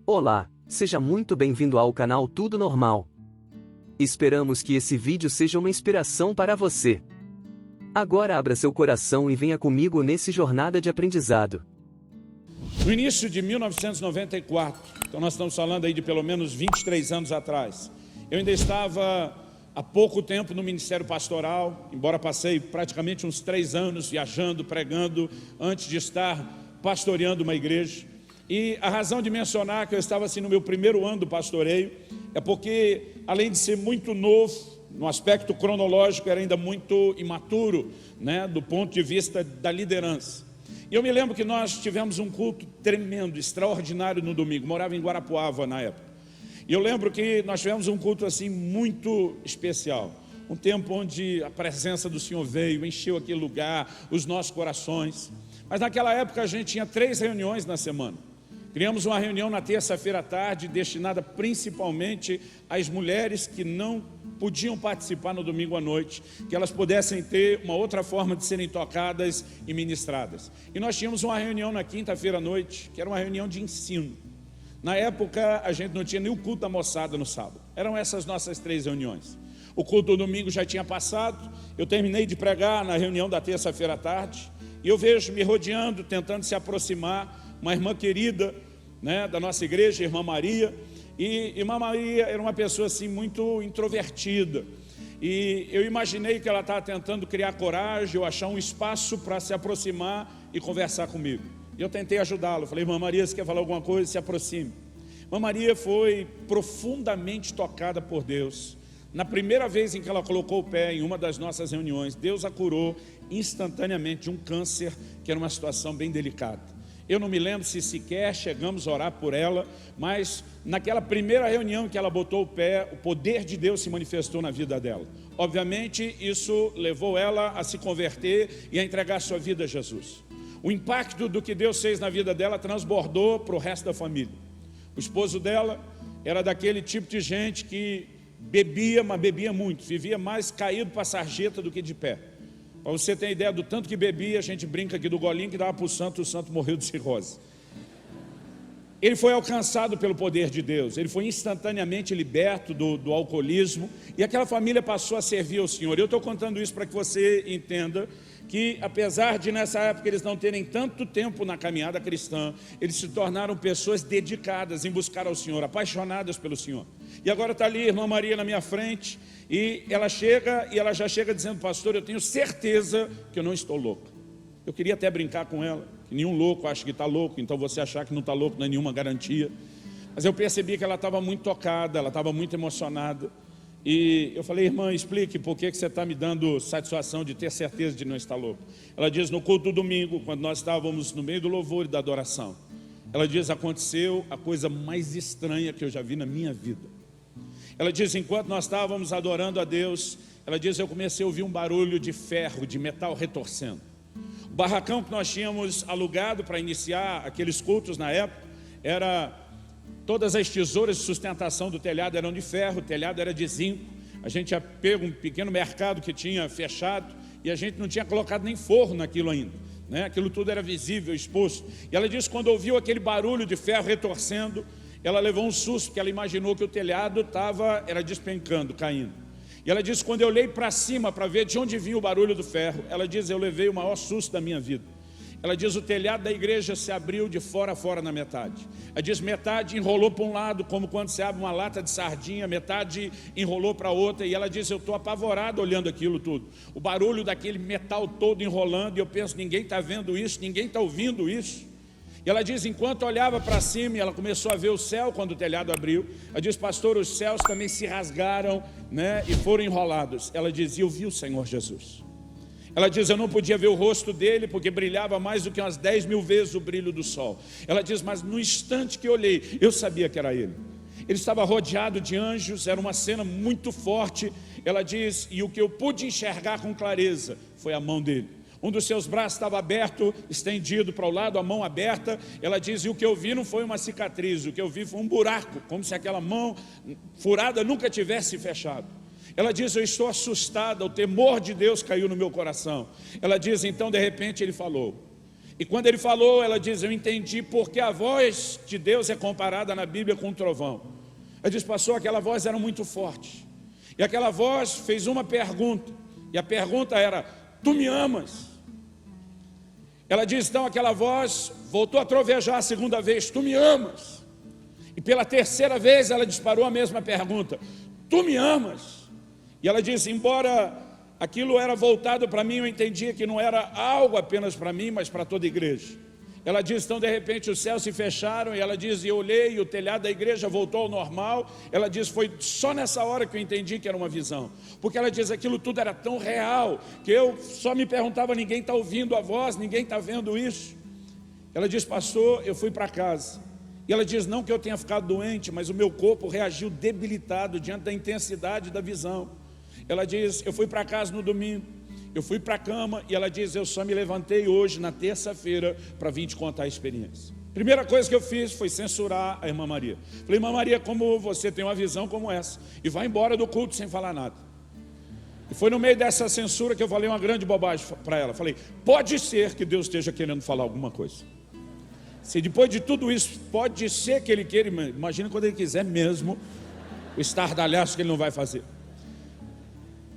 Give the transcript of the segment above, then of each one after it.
Olá, seja muito bem-vindo ao canal Tudo Normal. Esperamos que esse vídeo seja uma inspiração para você. Agora abra seu coração e venha comigo nessa jornada de aprendizado. No início de 1994, então nós estamos falando aí de pelo menos 23 anos atrás, eu ainda estava há pouco tempo no ministério pastoral, embora passei praticamente uns 3 anos viajando, pregando, antes de estar pastoreando uma igreja. E a razão de mencionar que eu estava assim no meu primeiro ano do pastoreio é porque, além de ser muito novo, no aspecto cronológico era ainda muito imaturo, né, do ponto de vista da liderança. E eu me lembro que nós tivemos um culto tremendo, extraordinário no domingo, morava em Guarapuava na época. E eu lembro que nós tivemos um culto assim muito especial, um tempo onde a presença do Senhor veio, encheu aquele lugar, os nossos corações. Mas naquela época a gente tinha 3 reuniões na semana. Criamos uma reunião na terça-feira à tarde, destinada principalmente às mulheres que não podiam participar no domingo à noite, que elas pudessem ter uma outra forma de serem tocadas e ministradas. E nós tínhamos uma reunião na quinta-feira à noite, que era uma reunião de ensino. Na época, a gente não tinha nem o culto da moçada no sábado. Eram essas nossas 3 reuniões. O culto do domingo já tinha passado, eu terminei de pregar na reunião da terça-feira à tarde, e eu vejo me rodeando, tentando se aproximar, uma irmã querida, né, da nossa igreja, irmã Maria. E irmã Maria era uma pessoa assim muito introvertida, e eu imaginei que ela estava tentando criar coragem ou achar um espaço para se aproximar e conversar comigo. E eu tentei ajudá-la, falei: irmã Maria, você quer falar alguma coisa? Se aproxime. Irmã Maria foi profundamente tocada por Deus. Na primeira vez em que ela colocou o pé em uma das nossas reuniões, Deus a curou instantaneamente de um câncer, que era uma situação bem delicada. Eu não me lembro se sequer chegamos a orar por ela, mas naquela primeira reunião que ela botou o pé, o poder de Deus se manifestou na vida dela. Obviamente, isso levou ela a se converter e a entregar sua vida a Jesus. O impacto do que Deus fez na vida dela transbordou para o resto da família. O esposo dela era daquele tipo de gente que bebia, mas bebia muito, vivia mais caído para a sarjeta do que de pé. Para você ter ideia do tanto que bebia, a gente brinca aqui do golinho que dava para o santo morreu de cirrose. Ele foi alcançado pelo poder de Deus, ele foi instantaneamente liberto do alcoolismo, e aquela família passou a servir ao Senhor. Eu estou contando isso para que você entenda que, apesar de nessa época eles não terem tanto tempo na caminhada cristã, eles se tornaram pessoas dedicadas em buscar ao Senhor, apaixonadas pelo Senhor. E agora está ali a irmã Maria na minha frente, e ela já chega dizendo: pastor, eu tenho certeza que eu não estou louca. Eu queria até brincar com ela, que nenhum louco acha que está louco, então você achar que não está louco não é nenhuma garantia. Mas eu percebi que ela estava muito tocada, ela estava muito emocionada. E eu falei: irmã, explique por que você está me dando satisfação de ter certeza de não estar louco. Ela diz: no culto do domingo, quando nós estávamos no meio do louvor e da adoração, ela diz: aconteceu a coisa mais estranha que eu já vi na minha vida. Ela diz: enquanto nós estávamos adorando a Deus, ela diz, eu comecei a ouvir um barulho de ferro, de metal retorcendo. O barracão que nós tínhamos alugado para iniciar aqueles cultos na época, todas as tesouras de sustentação do telhado eram de ferro, o telhado era de zinco. A gente tinha pego um pequeno mercado que tinha fechado, e a gente não tinha colocado nem forro naquilo ainda, né? Aquilo tudo era visível, exposto. E ela disse, quando ouviu aquele barulho de ferro retorcendo, ela levou um susto, porque ela imaginou que o telhado era despencando, caindo. E ela disse, quando eu olhei para cima para ver de onde vinha o barulho do ferro, ela diz, eu levei o maior susto da minha vida. Ela diz, o telhado da igreja se abriu de fora a fora na metade. Ela diz, metade enrolou para um lado, como quando se abre uma lata de sardinha, metade enrolou para outra. E ela diz, eu estou apavorado olhando aquilo tudo. O barulho daquele metal todo enrolando, e eu penso, ninguém está vendo isso, ninguém está ouvindo isso. E ela diz, enquanto olhava para cima, e ela começou a ver o céu quando o telhado abriu, ela diz, pastor, os céus também se rasgaram, né, e foram enrolados. Ela diz, eu vi o Senhor Jesus. Ela diz, eu não podia ver o rosto dele, porque brilhava mais do que umas 10.000 vezes o brilho do sol. Ela diz, mas no instante que eu olhei, eu sabia que era ele. Ele estava rodeado de anjos, era uma cena muito forte. Ela diz, e o que eu pude enxergar com clareza foi a mão dele. Um dos seus braços estava aberto, estendido para o lado, a mão aberta. Ela diz, e o que eu vi não foi uma cicatriz, o que eu vi foi um buraco, como se aquela mão furada nunca tivesse fechado. Ela diz, eu estou assustada, o temor de Deus caiu no meu coração. Ela diz, então de repente ele falou. E quando ele falou, ela diz, eu entendi porque a voz de Deus é comparada na Bíblia com um trovão. Ela diz, pastor, aquela voz era muito forte. E aquela voz fez uma pergunta. E a pergunta era, tu me amas? Ela diz, então aquela voz voltou a trovejar a segunda vez, tu me amas? E pela terceira vez ela disparou a mesma pergunta, tu me amas? E ela disse, embora aquilo era voltado para mim, eu entendia que não era algo apenas para mim, mas para toda a igreja. Ela diz, então de repente os céus se fecharam, e ela diz, e eu olhei, e o telhado da igreja voltou ao normal. Ela diz, foi só nessa hora que eu entendi que era uma visão, porque ela diz, aquilo tudo era tão real, que eu só me perguntava, ninguém está ouvindo a voz, ninguém está vendo isso. Ela diz, pastor, eu fui para casa, e ela diz, não que eu tenha ficado doente, mas o meu corpo reagiu debilitado diante da intensidade da visão. Ela diz, eu fui para casa no domingo, eu fui para a cama, e ela diz, eu só me levantei hoje, na terça-feira, para vir te contar a experiência. Primeira coisa que eu fiz foi censurar a irmã Maria. Falei, irmã Maria, como você tem uma visão como essa, e vai embora do culto sem falar nada. E foi no meio dessa censura que eu falei uma grande bobagem para ela. Falei, pode ser que Deus esteja querendo falar alguma coisa. Se depois de tudo isso, pode ser que Ele queira, imagina quando Ele quiser mesmo, o estardalhaço que Ele não vai fazer.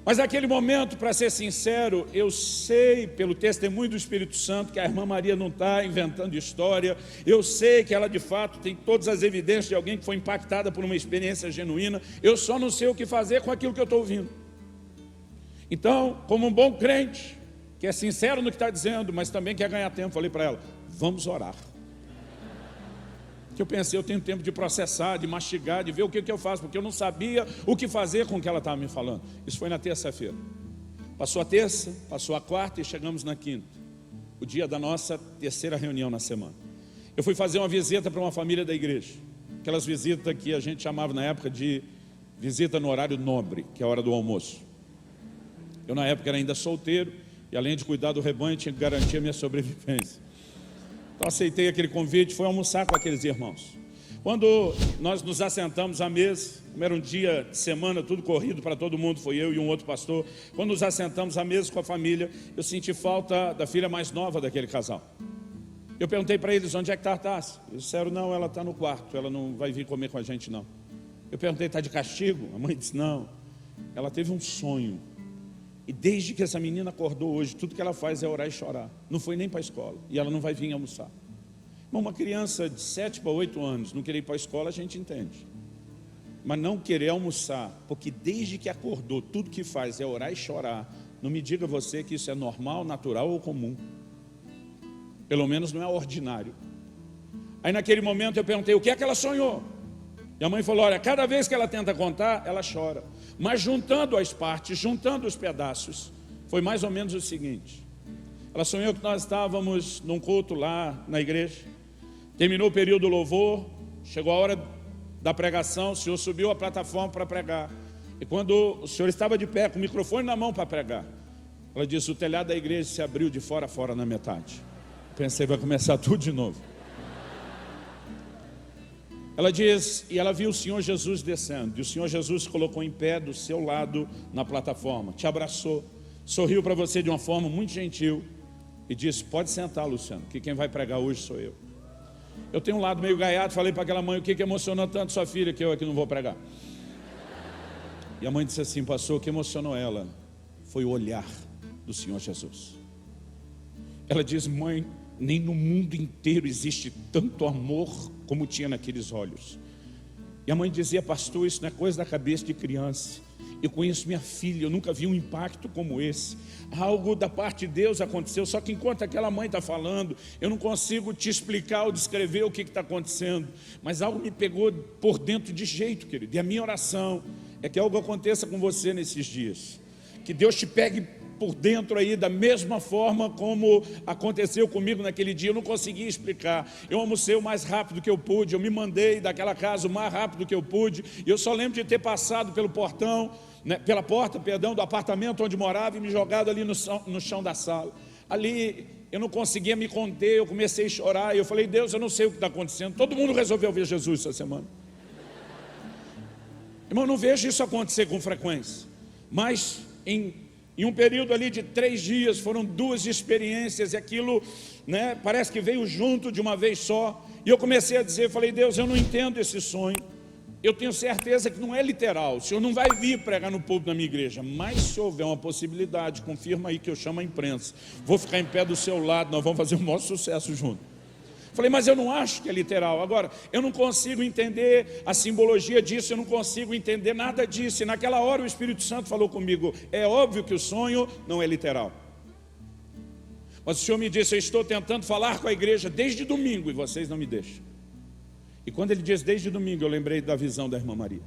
Mas naquele momento, para ser sincero, eu sei pelo testemunho do Espírito Santo que a irmã Maria não está inventando história. Eu sei que ela de fato tem todas as evidências de alguém que foi impactada por uma experiência genuína. Eu só não sei o que fazer com aquilo que eu estou ouvindo. Então, como um bom crente, que é sincero no que está dizendo, mas também quer ganhar tempo, falei para ela, vamos orar. Que eu pensei, eu tenho tempo de processar, de mastigar, de ver o que eu faço, porque eu não sabia o que fazer com o que ela estava me falando. Isso foi na terça-feira. Passou a terça, passou a quarta e chegamos na quinta, o dia da nossa terceira reunião na semana. Eu fui fazer uma visita para uma família da igreja, aquelas visitas que a gente chamava na época de visita no horário nobre, que é a hora do almoço. Eu na época era ainda solteiro, e além de cuidar do rebanho, tinha que garantir a minha sobrevivência. Então aceitei aquele convite, fui almoçar com aqueles irmãos. Quando nós nos assentamos à mesa, como era um dia de semana, tudo corrido para todo mundo, foi eu e um outro pastor. Quando nos assentamos à mesa com a família, eu senti falta da filha mais nova daquele casal. Eu perguntei para eles, onde é que está a Tássia? Eles disseram, não, ela está no quarto, ela não vai vir comer com a gente não. Eu perguntei, está de castigo? A mãe disse, não, ela teve um sonho. E desde que essa menina acordou hoje, tudo que ela faz é orar e chorar. Não foi nem para a escola. E ela não vai vir almoçar. Uma criança de 7 para 8 anos não querer ir para a escola, a gente entende. Mas não querer almoçar, porque desde que acordou, tudo que faz é orar e chorar. Não me diga você que isso é normal, natural ou comum. Pelo menos não é ordinário. Aí naquele momento eu perguntei, o que é que ela sonhou? E a mãe falou, olha, cada vez que ela tenta contar, ela chora. Mas juntando as partes, juntando os pedaços, foi mais ou menos o seguinte. Ela sonhou que nós estávamos num culto lá na igreja. Terminou o período do louvor, chegou a hora da pregação, o senhor subiu a plataforma para pregar. E quando o senhor estava de pé, com o microfone na mão para pregar, ela disse, o telhado da igreja se abriu de fora a fora na metade. Pensei, vai começar tudo de novo. Ela diz, e ela viu o Senhor Jesus descendo, e o Senhor Jesus se colocou em pé do seu lado na plataforma, te abraçou, sorriu para você de uma forma muito gentil, e disse, pode sentar, Luciano, que quem vai pregar hoje sou eu. Eu tenho um lado meio gaiato, falei para aquela mãe, o que emocionou tanto sua filha, que eu aqui não vou pregar? E a mãe disse assim, pastor, o que emocionou ela foi o olhar do Senhor Jesus. Ela diz, mãe, nem no mundo inteiro existe tanto amor como tinha naqueles olhos. E a mãe dizia, pastor, isso não é coisa da cabeça de criança. Eu conheço minha filha, eu nunca vi um impacto como esse. Algo da parte de Deus aconteceu, só que enquanto aquela mãe está falando, eu não consigo te explicar ou descrever o que está acontecendo. Mas algo me pegou por dentro de jeito, querido. E a minha oração é que algo aconteça com você nesses dias. Que Deus te pegue por dentro aí, da mesma forma como aconteceu comigo naquele dia. Eu não conseguia explicar. Eu almocei o mais rápido que eu pude, eu me mandei daquela casa o mais rápido que eu pude, e eu só lembro de ter passado pelo portão, né, pela porta, perdão, do apartamento onde morava e me jogado ali no chão da sala. Ali eu não conseguia me conter, eu comecei a chorar, e eu falei, Deus, eu não sei o que está acontecendo. Todo mundo resolveu ver Jesus essa semana. Irmão, eu não vejo isso acontecer com frequência, mas em Em um período ali de 3 dias, foram 2 experiências, e aquilo, parece que veio junto de uma vez só. E eu comecei a dizer, falei, Deus, eu não entendo esse sonho. Eu tenho certeza que não é literal. O Senhor não vai vir pregar no púlpito da minha igreja. Mas se houver uma possibilidade, confirma aí que eu chamo a imprensa. Vou ficar em pé do seu lado, nós vamos fazer o maior sucesso junto. Falei, mas eu não acho que é literal. Agora, eu não consigo entender a simbologia disso, eu não consigo entender nada disso. E naquela hora o Espírito Santo falou comigo, é óbvio que o sonho não é literal. Mas o Senhor me disse, eu estou tentando falar com a igreja desde domingo e vocês não me deixam. E quando ele diz desde domingo, eu lembrei da visão da irmã Maria.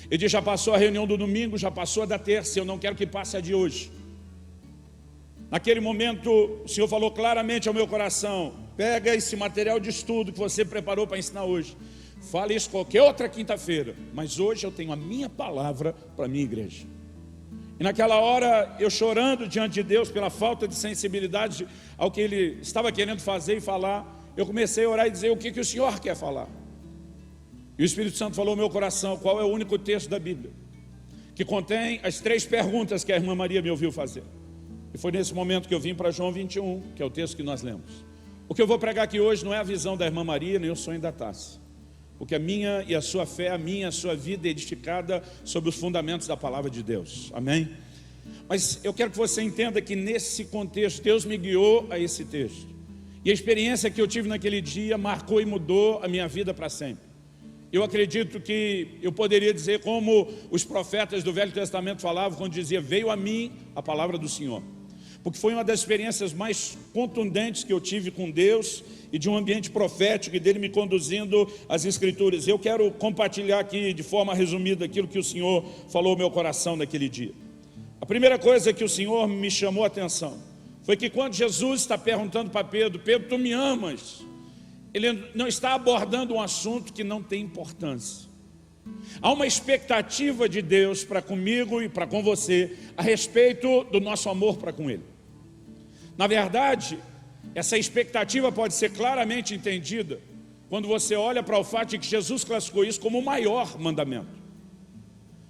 Ele diz, já passou a reunião do domingo, já passou a da terça, eu não quero que passe a de hoje. Naquele momento, o Senhor falou claramente ao meu coração, pega esse material de estudo que você preparou para ensinar hoje, fale isso qualquer outra quinta-feira, mas hoje eu tenho a minha palavra para a minha igreja. E naquela hora, eu chorando diante de Deus pela falta de sensibilidade ao que Ele estava querendo fazer e falar, eu comecei a orar e dizer, o que o Senhor quer falar? E o Espírito Santo falou ao meu coração, qual é o único texto da Bíblia que contém as 3 perguntas que a irmã Maria me ouviu fazer. E foi nesse momento que eu vim para João 21, que é o texto que nós lemos. O que eu vou pregar aqui hoje não é a visão da irmã Maria, nem o sonho da taça. Porque a minha e a sua fé, a minha e a sua vida é edificada sobre os fundamentos da palavra de Deus. Amém? Mas eu quero que você entenda que nesse contexto, Deus me guiou a esse texto. E a experiência que eu tive naquele dia marcou e mudou a minha vida para sempre. Eu acredito que eu poderia dizer como os profetas do Velho Testamento falavam quando dizia, veio a mim a palavra do Senhor. Porque foi uma das experiências mais contundentes que eu tive com Deus e de um ambiente profético e dele me conduzindo às Escrituras. Eu quero compartilhar aqui de forma resumida aquilo que o Senhor falou ao meu coração naquele dia. A primeira coisa que o Senhor me chamou a atenção foi que quando Jesus está perguntando para Pedro, Pedro, tu me amas? Ele não está abordando um assunto que não tem importância. Há uma expectativa de Deus para comigo e para com você a respeito do nosso amor para com Ele. Na verdade, essa expectativa pode ser claramente entendida quando você olha para o fato de que Jesus classificou isso como o maior mandamento.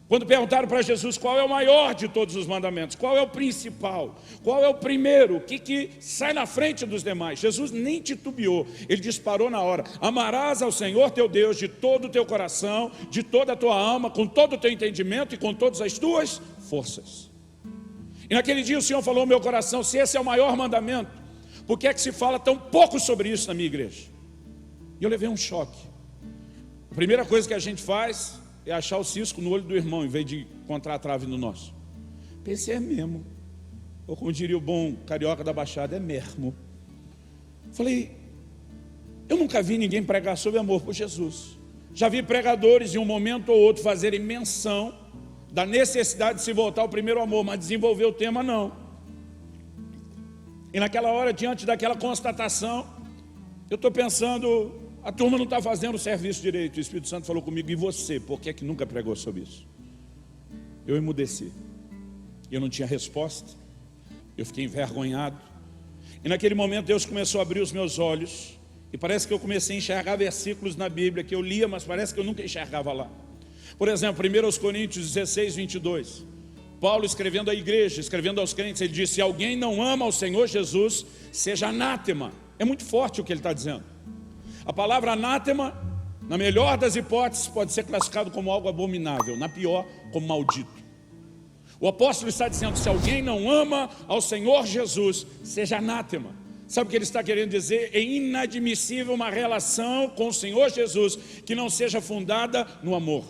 Quando perguntaram para Jesus qual é o maior de todos os mandamentos, qual é o principal, qual é o primeiro, o que sai na frente dos demais, Jesus nem titubeou, ele disparou na hora, amarás ao Senhor teu Deus de todo o teu coração, de toda a tua alma, com todo o teu entendimento e com todas as tuas forças. E naquele dia o Senhor falou ao meu coração, se esse é o maior mandamento, por que é que se fala tão pouco sobre isso na minha igreja? E eu levei um choque. A primeira coisa que a gente faz é achar o cisco no olho do irmão, em vez de encontrar a trave no nosso. Pensei, é mesmo. Ou como diria o bom carioca da Baixada, é mesmo. Falei, eu nunca vi ninguém pregar sobre amor por Jesus. Já vi pregadores em um momento ou outro fazerem menção da necessidade de se voltar ao primeiro amor, mas desenvolver o tema não. E naquela hora, diante daquela constatação, eu estou pensando, a turma não está fazendo o serviço direito. O Espírito Santo falou comigo, e você, por que é que nunca pregou sobre isso? Eu emudeci. Eu não tinha resposta. Eu fiquei envergonhado. E naquele momento Deus começou a abrir os meus olhos. E parece que eu comecei a enxergar versículos na Bíblia que eu lia, mas parece que eu nunca enxergava lá. Por exemplo, 1 Coríntios 16, 22. Paulo escrevendo à igreja, escrevendo aos crentes, ele disse, se alguém não ama ao Senhor Jesus, seja anátema. É muito forte o que ele está dizendo. A palavra anátema, na melhor das hipóteses, pode ser classificado como algo abominável, na pior, como maldito. O apóstolo está dizendo, se alguém não ama ao Senhor Jesus, seja anátema. Sabe o que ele está querendo dizer? É inadmissível uma relação com o Senhor Jesus que não seja fundada no amor.